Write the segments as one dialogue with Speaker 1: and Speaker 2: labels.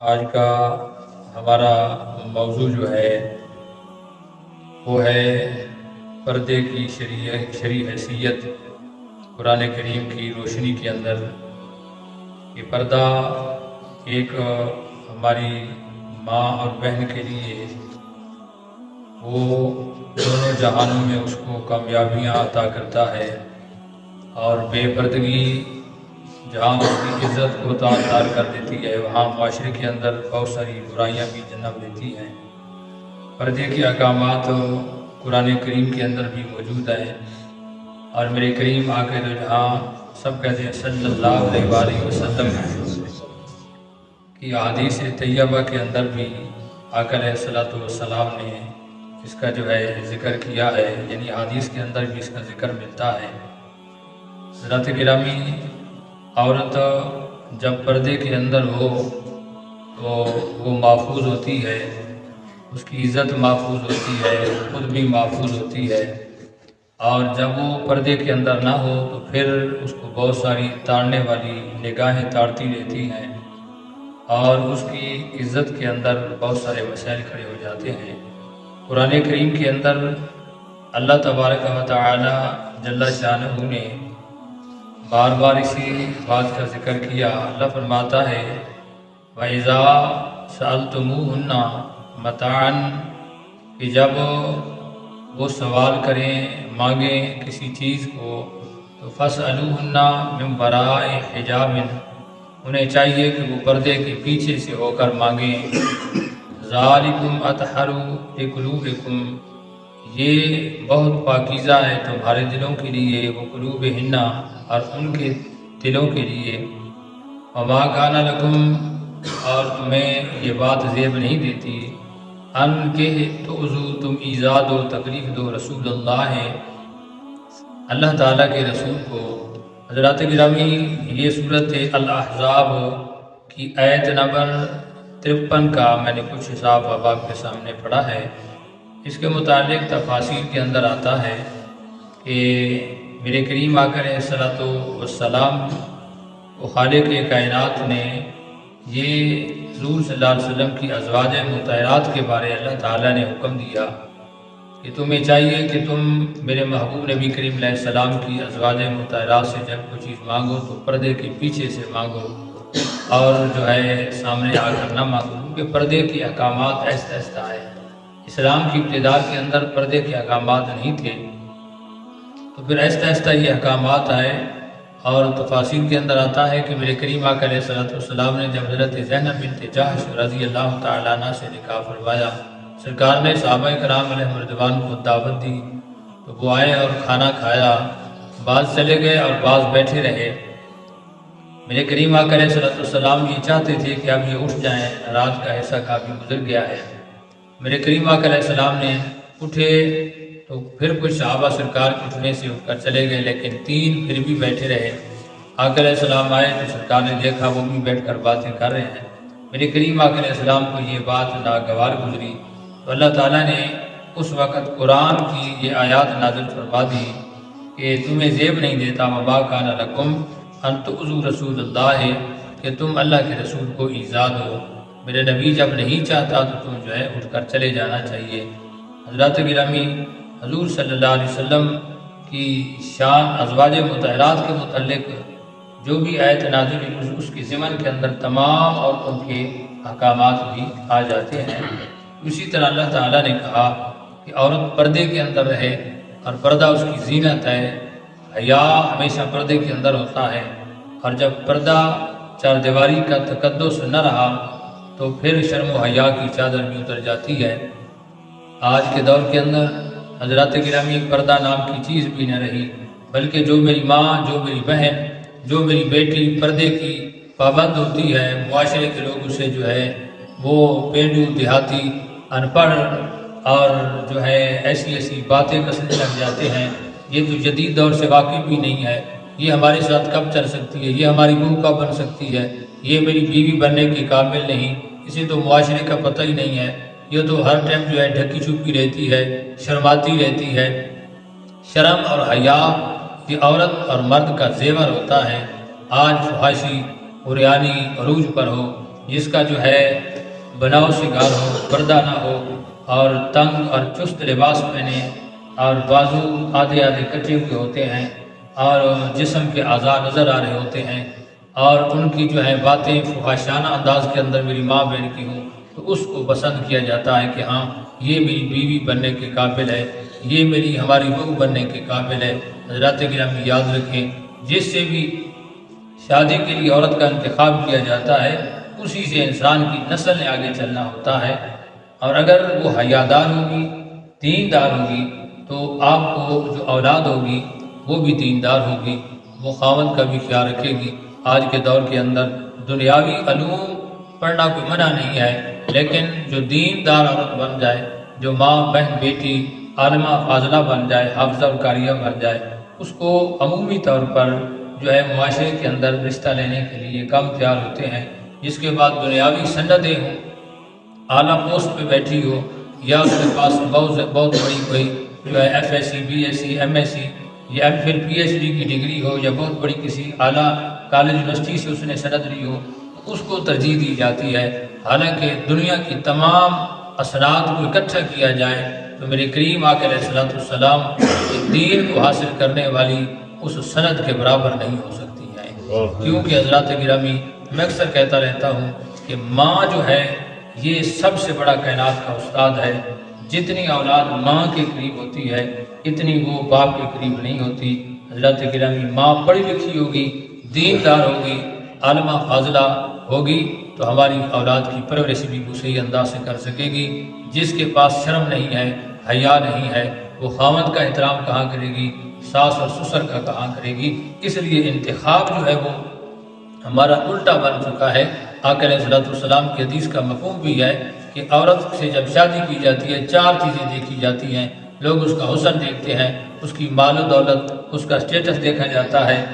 Speaker 1: آج کا ہمارا موضوع جو ہے وہ ہے پردے کی شرعی حیثیت قرآن کریم کی روشنی کے اندر۔ یہ پردہ ایک ہماری ماں اور بہن کے لیے وہ دونوں جہانوں میں اس کو کامیابیاں عطا کرتا ہے، اور بے پردگی جہاں اس کی عزت کو تار کر دیتی ہے، وہاں معاشرے کے اندر بہت ساری برائیاں بھی جنم لیتی ہیں۔ پردے کے احکامات قرآن کریم کے اندر بھی موجود ہیں، اور میرے کریم آقا دو جہاں سب کہتے ہیں صلی اللہ علیہ وآلہ وسلم کی احادیث طیبہ کے اندر بھی آقا علیہ السلام نے اس کا جو ہے ذکر کیا ہے، یعنی احادیث کے اندر بھی اس کا ذکر ملتا ہے۔ حضرات گرامی، عورت جب پردے کے اندر ہو تو وہ محفوظ ہوتی ہے، اس کی عزت محفوظ ہوتی ہے، خود بھی محفوظ ہوتی ہے، اور جب وہ پردے کے اندر نہ ہو تو پھر اس کو بہت ساری تاڑنے والی نگاہیں تاڑتی رہتی ہیں، اور اس کی عزت کے اندر بہت سارے مسائل کھڑے ہو جاتے ہیں۔ قرآن کریم کے اندر اللہ تبارک و تعالی جل شانہ نے بار بار اسی بات کا ذکر کیا۔ اللہ فرماتا ہے وَإِذَا سَأَلْتُمُوهُنَّ مَتَاعًا، کہ جب وہ سوال کریں، مانگیں کسی چیز کو، تو فَاسْأَلُوهُنَّ مِنْ وَرَاءِ حِجَابٍ، انہیں چاہیے کہ وہ پردے کے پیچھے سے ہو کر مانگیں۔ ذَلِكُمْ أَطْهَرُ لِقُلُوبِكُمْ، یہ بہت پاکیزہ ہے تمہارے دلوں کے لیے، وہ قلوبہن، اور ان کے دلوں کے لیے۔ وَمَا كَانَ لَكُمْ، اور تمہیں یہ بات زیب نہیں دیتی، ان کہ تؤذوا، تم ایذا دو، تکلیف دو، رسول اللہ ہے، اللہ تعالیٰ کے رسول کو۔ حضرات گرامی، یہ صورت الاحزاب کی آیت نمبر 53 کا میں نے کچھ حساب اب آپ کے سامنے پڑھا ہے۔ اس کے متعلق تفاسیر کے اندر آتا ہے کہ میرے کریم آقا علیہ السلام و خالق کائنات نے یہ حضور صلی اللہ علیہ وسلم کی ازواج مطہرات کے بارے اللہ تعالیٰ نے حکم دیا کہ تمہیں چاہیے کہ تم میرے محبوب نبی کریم علیہ السلام کی ازواج مطہرات سے جب کوئی چیز مانگو تو پردے کے پیچھے سے مانگو، اور جو ہے سامنے آ کر نہ مانگو، کیونکہ پردے کے احکامات ایسا ایسا آئے۔ اسلام کی ابتدا کے اندر پردے کے احکامات نہیں تھے، تو پھر ایسا ایسا یہ احکامات آئے، اور تفاسیر کے اندر آتا ہے کہ میرے کریم آقا علیہ السلام نے جب حضرت زینب بنت جحش رضی اللہ تعالیٰ عنہ سے نکاح فرمایا، سرکار نے صحابہ کرام علیہ رضوان کو دعوت دی، تو وہ آئے اور کھانا کھایا، بعض چلے گئے اور بعض بیٹھے رہے۔ میرے کریم آقا علیہ السلام یہ چاہتے تھے کہ اب یہ اٹھ جائیں، رات کا حصہ کافی گزر گیا ہے۔ میرے کریم آقا علیہ السلام نے اٹھے تو پھر کچھ صحابہ سرکار کے اٹھنے سے اٹھ کر چلے گئے، لیکن 3 پھر بھی بیٹھے رہے۔ آقا علیہ السلام آئے تو سرکار نے دیکھا وہ بھی بیٹھ کر باتیں کر رہے ہیں۔ میرے کریم آقا علیہ السلام کو یہ بات ناگوار گزری، تو اللہ تعالیٰ نے اس وقت قرآن کی یہ آیات نازل فرما دی کہ تمہیں زیب نہیں دیتا وَمَا كَانَ لَكُمْ أَن تُؤْذُوا رسول اللہ، کہ تم اللہ کے رسول کو ایذا دو۔ میرے نبی جب نہیں چاہتا تو تم جو ہے اٹھ کر چلے جانا چاہیے۔ حضرات گرامی، حضور صلی اللہ علیہ وسلم کی شان ازواج مطہرات کے متعلق جو بھی آیت نازل ہوئی، اس کے ضمن کے اندر تمام عورتوں کے احکامات بھی آ جاتے ہیں۔ اسی طرح اللہ تعالیٰ نے کہا کہ عورت پردے کے اندر رہے، اور پردہ اس کی زینت ہے، حیا ہمیشہ پردے کے اندر ہوتا ہے، اور جب پردہ چار دیواری کا تقدس نہ رہا تو پھر شرم و حیا کی چادر بھی اتر جاتی ہے۔ آج کے دور کے اندر حضرات گرامی پردہ نام کی چیز بھی نہ رہی، بلکہ جو میری ماں، جو میری بہن، جو میری بیٹی پردے کی پابند ہوتی ہے، معاشرے کے لوگ اسے جو ہے وہ پینڈو، دیہاتی، ان پڑھ اور جو ہے ایسی ایسی باتیں کسنے لگ جاتے ہیں۔ یہ تو جدید دور سے واقف بھی نہیں ہے، یہ ہمارے ساتھ کب چل سکتی ہے، یہ ہماری بہو کب بن سکتی ہے، یہ میری بیوی بننے کی قابل نہیں، اسے تو معاشرے کا پتہ ہی نہیں ہے، یہ تو ہر ٹائم جو ہے ڈھکی چھپی رہتی ہے، شرماتی رہتی ہے۔ شرم اور حیا یہ عورت اور مرد کا زیور ہوتا ہے۔ آج فحاشی، عریانی عروج پر ہو، جس کا جو ہے بناؤ شکار ہو، پردہ نہ ہو، اور تنگ اور چست لباس پہنے، اور بازو آدھے آدھے کٹے ہوئے ہوتے ہیں، اور جسم کے اعضاء نظر آ رہے ہوتے ہیں، اور ان کی جو ہے باتیں فحاشانہ انداز کے اندر میری ماں بہن کی ہوں، تو اس کو پسند کیا جاتا ہے کہ ہاں یہ میری بیوی بننے کے قابل ہے، یہ میری ہماری بہو بننے کے قابل ہے۔ حضرات گرامی یاد رکھیں، جس سے بھی شادی کے لیے عورت کا انتخاب کیا جاتا ہے، اسی سے انسان کی نسل نے آگے چلنا ہوتا ہے، اور اگر وہ حیادار ہوگی، دیندار ہوگی، تو آپ کو جو اولاد ہوگی وہ بھی دیندار ہوگی، وہ خاوند کا بھی خیال رکھے گی۔ آج کے دور کے اندر دنیاوی علوم پڑھنا کوئی منع نہیں ہے، لیکن جو دیندار عورت بن جائے، جو ماں بہن بیٹی عالمہ فاضلہ بن جائے، حافظہ اور قاریہ بن جائے، اس کو عمومی طور پر جو ہے معاشرے کے اندر رشتہ لینے کے لیے کم تیار ہوتے ہیں۔ جس کے بعد دنیاوی سندیں ہوں، اعلیٰ پوسٹ پہ بیٹھی ہو، یا اس کے پاس بہت بڑی کوئی جو ہے F S C, B S C, M S C یا پھر پی ایچ ڈی کی ڈگری ہو، یا بہت بڑی کسی اعلیٰ کالج یونیورسٹی سے اس نے سند لی ہو، اس کو ترجیح دی جاتی ہے۔ حالانکہ دنیا کی تمام اثرات کو اکٹھا کیا جائے تو میرے کریم آقا علیہ السلام دین کو حاصل کرنے والی اس سند کے برابر نہیں ہو سکتی ہے، کیونکہ حضرات گرامی میں اکثر کہتا رہتا ہوں کہ ماں جو ہے یہ سب سے بڑا کائنات کا استاد ہے۔ جتنی اولاد ماں کے قریب ہوتی ہے، اتنی وہ باپ کے قریب نہیں ہوتی۔ حضرات گرامی ماں پڑھی لکھی ہوگی، دیندار ہوگی، عالمہ فاضلہ ہوگی، تو ہماری اولاد کی پرورش بھی وہ صحیح انداز سے کر سکے گی۔ جس کے پاس شرم نہیں ہے، حیا نہیں ہے، وہ خاوند کا احترام کہاں کرے گی، ساس اور سسر کا کہاں کرے گی؟ اس لیے انتخاب جو ہے وہ ہمارا الٹا بن چکا ہے۔ آقا علیہ السلام کی حدیث کا مفہوم بھی ہے کہ عورت سے جب شادی کی جاتی ہے 4 چیزیں دیکھی جاتی ہیں۔ لوگ اس کا حسن دیکھتے ہیں، اس کی مال و دولت، اس کا اسٹیٹس دیکھا جاتا ہے،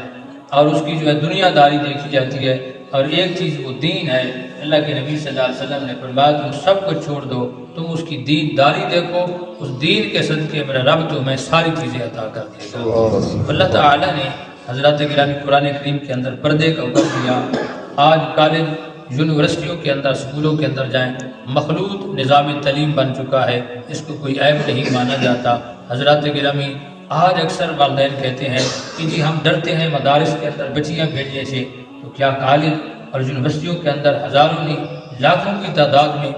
Speaker 1: اور اس کی جو ہے دنیا داری دیکھی جاتی ہے، اور ایک چیز وہ دین ہے۔ اللہ کے نبی صلی اللہ علیہ وسلم نے فرمایا تم سب کو چھوڑ دو، تم اس کی دین داری دیکھو، اس دین کے صدقے میرا رب تمہیں ساری چیزیں عطا کر دے گا۔ اللہ تعالیٰ نے حضرات گرامی قرآن کریم کے اندر پردے کا حکم دیا۔ آج کالج، یونیورسٹیوں کے اندر، اسکولوں کے اندر جائیں، مخلوط نظام تعلیم بن چکا ہے، اس کو کوئی عیب نہیں مانا جاتا۔ حضرات گرامی آج اکثر والدین کہتے ہیں کہ جی ہم ڈرتے ہیں مدارس کے اندر بچیاں بھیجنے سے، تو کیا کالج اور یونیورسٹیوں کے اندر ہزاروں نہیں لاکھوں کی تعداد میں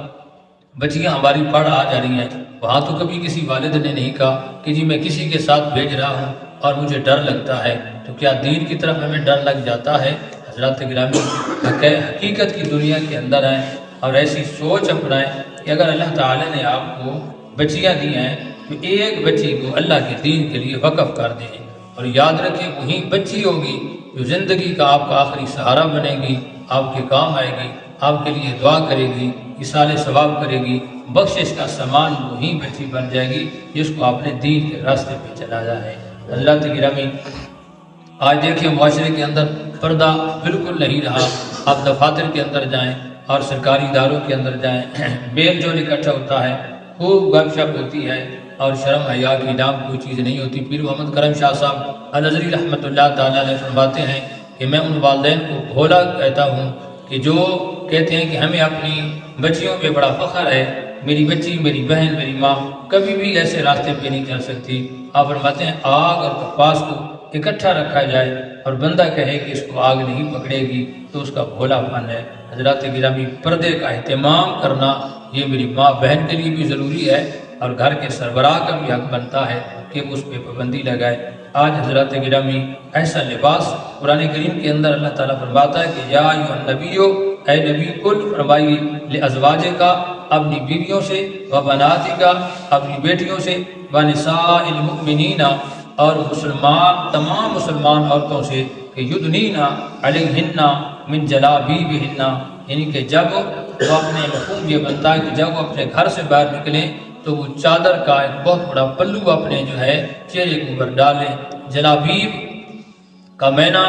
Speaker 1: بچیاں ہماری پڑھ آ جا رہی ہیں، وہاں تو کبھی کسی والد نے نہیں کہا کہ جی میں کسی کے ساتھ بھیج رہا ہوں اور مجھے ڈر لگتا ہے، تو کیا دین کی طرف ہمیں ڈر لگ جاتا ہے؟ حضرات گرامی حقیقت کی دنیا کے اندر آئیں اور ایسی سوچ اپنائیں کہ اگر اللہ تعالیٰ نے آپ کو بچیاں دی ہیں تو ایک بچی کو اللہ کے دین کے لیے وقف کر دیں، اور یاد رکھیں وہی بچی ہوگی جو زندگی کا آپ کا آخری سہارا بنے گی، آپ کے کام آئے گی، آپ کے لیے دعا کرے گی، اصالِ ثواب کرے گی، بخشش کا سامان وہی بچی بن جائے گی جس کو آپ نے دین کے راستے پہ چلایا ہے۔ حضرات گرامی آج دیکھیں معاشرے کے اندر پردہ بالکل نہیں رہا۔ آپ دفاتر کے اندر جائیں اور سرکاری اداروں کے اندر جائیں، میل جول اکٹھا ہوتا ہے، خوب گپ شپ ہوتی ہے، اور شرم حیا کی نام کوئی چیز نہیں ہوتی۔ پیر محمد کرم شاہ صاحب الازہری رحمۃ اللہ تعالیٰ علیہ فرماتے ہیں کہ میں ان والدین کو بھولا کہتا ہوں کہ جو کہتے ہیں کہ ہمیں اپنی بچیوں پہ بڑا فخر ہے، میری بچی، میری بہن، میری ماں کبھی بھی ایسے راستے پہ نہیں چل سکتی۔ آپ فرماتے ہیں آگ اور کپاس کو اکٹھا رکھا جائے اور بندہ کہے کہ اس کو آگ نہیں پکڑے گی تو اس کا بھولا پن ہے۔ حضرات گرامی پردے کا اہتمام کرنا یہ میری ماں بہن کے لیے بھی ضروری ہے، اور گھر کے سربراہ کا بھی حق بنتا ہے کہ اس پہ پابندی لگائے۔ آج حضرات گرامی ایسا لباس قرآن کریم کے اندر اللہ تعالیٰ فرماتا ہے کہ یا ایھا النبیو، اے نبی قل فرمائیے، لازواج کا اپنی بیویوں سے، و بناتی کا اپنی بیٹیوں سے، و نساء المؤمنین اور مسلمان تمام مسلمان عورتوں سے، کہ یدنین علیہن من جلابیبہن، یعنی کہ جب وہ اپنے مفہوم یہ بنتا ہے کہ جب وہ اپنے گھر سے باہر نکلیں تو وہ چادر کا ایک بہت بڑا پلو اپنے جو ہے چہرے کے اوپر ڈالیں۔ جلابیب کا معنی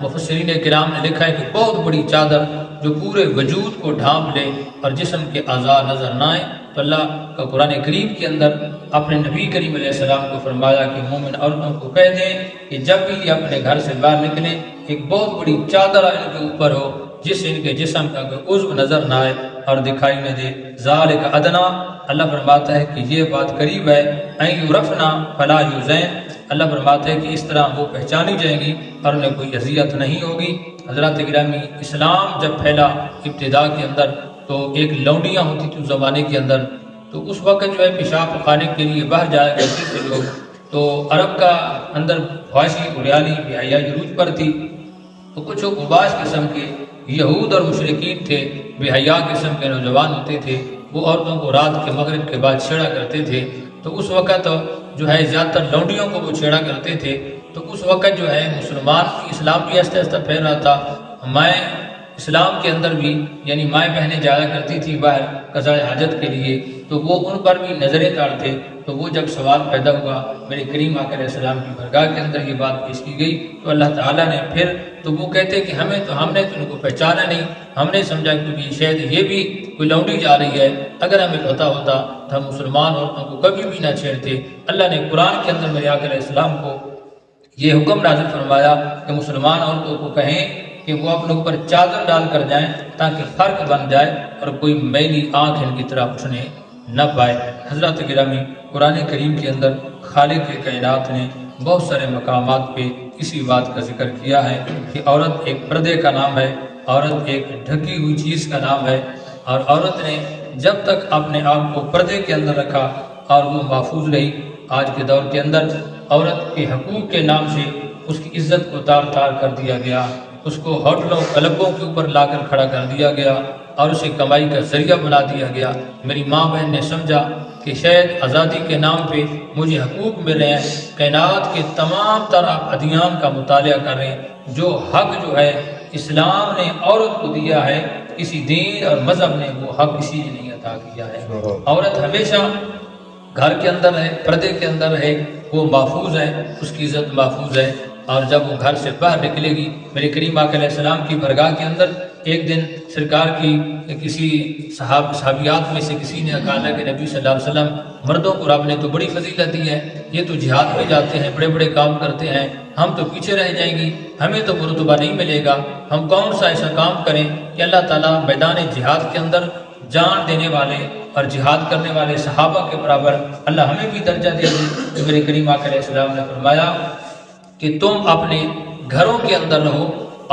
Speaker 1: مفسرین کرام نے لکھا ہے کہ بہت بڑی چادر جو پورے وجود کو ڈھانپ لے اور جسم کے اعضاء نظر نہ آئیں۔ تو اللہ کا قرآن کریم کے اندر اپنے نبی کریم علیہ السلام کو فرمایا کہ مومن عورتوں کو کہہ دیں کہ جب بھی یہ اپنے گھر سے باہر نکلیں ایک بہت بڑی چادر ان کے اوپر ہو جس سے ان کے جسم کا کوئی عضو نظر نہ آئے اور دکھائی نہ دے۔ ذالک ادنا، اللہ فرماتا ہے کہ یہ بات قریب ہے، این یعرفنا فلا یؤذین، اللہ فرماتا ہے کہ اس طرح وہ پہچانی جائیں گی اور انہیں کوئی اذیت نہیں ہوگی۔ حضرات گرامی، اسلام جب پھیلا ابتدا کے اندر تو ایک لونڈیاں ہوتی تھی اس زمانے کے اندر، تو اس وقت جو ہے پیشاب پخانے کے لیے باہر جایا کرتے تھے لوگ، تو عرب کا اندر فحاشی اریانی بے حیا عروج پر تھی، تو کچھ اوباش قسم کے یہود اور مشرکین تھے، بے حیا قسم کے نوجوان ہوتے تھے، وہ عورتوں کو رات کے مغرب کے بعد چھیڑا کرتے تھے۔ تو اس وقت جو ہے زیادہ تر لونڈیوں کو وہ چھیڑا کرتے تھے۔ تو اس وقت جو ہے مسلمان اسلام بھی آہستہ آہستہ پھیل رہا تھا، میں اسلام کے اندر بھی یعنی مائیں بہنیں جایا کرتی تھی باہر قضاء حاجت کے لیے، تو وہ ان پر بھی نظریں ڈالتے۔ تو وہ جب سوال پیدا ہوا میرے کریم آقا علیہ السلام کی بارگاہ کے اندر یہ بات پیش کی گئی، تو اللہ تعالیٰ نے پھر تو وہ کہتے کہ ہم نے تو ان کو پہچانا نہیں، ہم نے سمجھا کہ شاید یہ بھی کوئی لونڈی جا رہی ہے، اگر ہمیں پتہ ہوتا تو ہم مسلمان عورتوں کو کبھی بھی نہ چھیڑتے۔ اللہ نے قرآن کے اندر میرے آقا علیہ السلام کو یہ حکم نازل فرمایا کہ مسلمان عورتوں کو کہیں کہ وہ اپنے اوپر چادر ڈال کر جائیں تاکہ فرق بن جائے اور کوئی میلی آنکھ ان کی طرح اٹھنے نہ پائے۔ حضرات گرامی، قرآن کریم کے اندر خالق کائنات نے بہت سارے مقامات پہ اسی بات کا ذکر کیا ہے کہ عورت ایک پردے کا نام ہے، عورت ایک ڈھکی ہوئی چیز کا نام ہے، اور عورت نے جب تک اپنے آپ کو پردے کے اندر رکھا اور وہ محفوظ رہی۔ آج کے دور کے اندر عورت کے حقوق کے نام سے اس کی عزت کو تار تار کر دیا گیا، اس کو ہوٹلوں کلبوں کے اوپر لا کر کھڑا کر دیا گیا اور اسے کمائی کا ذریعہ بنا دیا گیا۔ میری ماں بہن نے سمجھا کہ شاید آزادی کے نام پہ مجھے حقوق مل رہے ہیں، کائنات کے تمام تر آپ ادیان کا مطالعہ کر رہے ہیں، جو حق جو ہے اسلام نے عورت کو دیا ہے، کسی دین اور مذہب نے وہ حق کسی نے نہیں عطا کیا ہے۔ عورت ہمیشہ گھر کے اندر ہے، پردے کے اندر ہے، وہ محفوظ ہے، اس کی عزت محفوظ ہے، اور جب وہ گھر سے باہر نکلے گی، میرے کریم آقا علیہ السلام کی بارگاہ کے اندر ایک دن سرکار کی کسی صحابیات میں سے کسی نے کہا کہ نبی صلی اللہ علیہ وسلم، مردوں کو رب نے تو بڑی فضیلت دی ہے، یہ تو جہاد میں جاتے ہیں، بڑے بڑے کام کرتے ہیں، ہم تو پیچھے رہ جائیں گی، ہمیں تو مرتبہ نہیں ملے گا، ہم کون سا ایسا کام کریں کہ اللہ تعالیٰ میدان جہاد کے اندر جان دینے والے اور جہاد کرنے والے صحابہ کے برابر اللہ ہمیں بھی درجہ دے دے۔ تو میرے کریم آقا علیہ السلام نے فرمایا کہ تم اپنے گھروں کے اندر رہو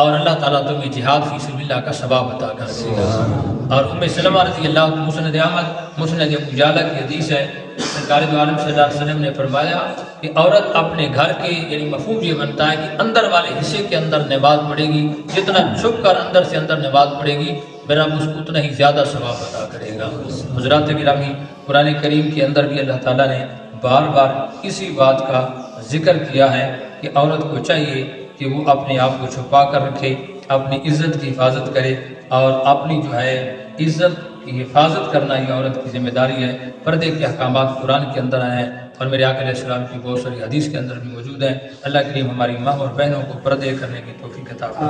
Speaker 1: اور اللہ تعالیٰ تمہیں جہاد فی سبیل اللہ کا ثواب عطا کر دے گا۔ اور ام سلمہ رضی اللہ عنہ، مسند احمد، مسند ابو جعلہ کی حدیث ہے، سرکار دو عالم صلی اللہ علیہ وسلم نے فرمایا کہ عورت اپنے گھر کے یعنی مفہوم یہ بنتا ہے کہ اندر والے حصے کے اندر نماز پڑھے گی، جتنا چھپ کر اندر سے اندر نماز پڑھے گی میرا اس کو اتنا ہی زیادہ ثواب عطا کرے گا۔ حضرات گرامی، قرآن کریم کے اندر بھی اللہ تعالیٰ نے بار بار اسی بات کا ذکر کیا ہے کہ عورت کو چاہیے کہ وہ اپنے آپ کو چھپا کر رکھے، اپنی عزت کی حفاظت کرے، اور اپنی جو ہے عزت کی حفاظت کرنا یہ عورت کی ذمہ داری ہے۔ پردے کے احکامات قرآن کے اندر آئے ہیں اور میرے آقا علیہ السلام کی بہت ساری حدیث کے اندر بھی موجود ہیں۔ اللہ کریم ہماری ماں اور بہنوں کو پردے کرنے کی توفیق عطا فرمائے۔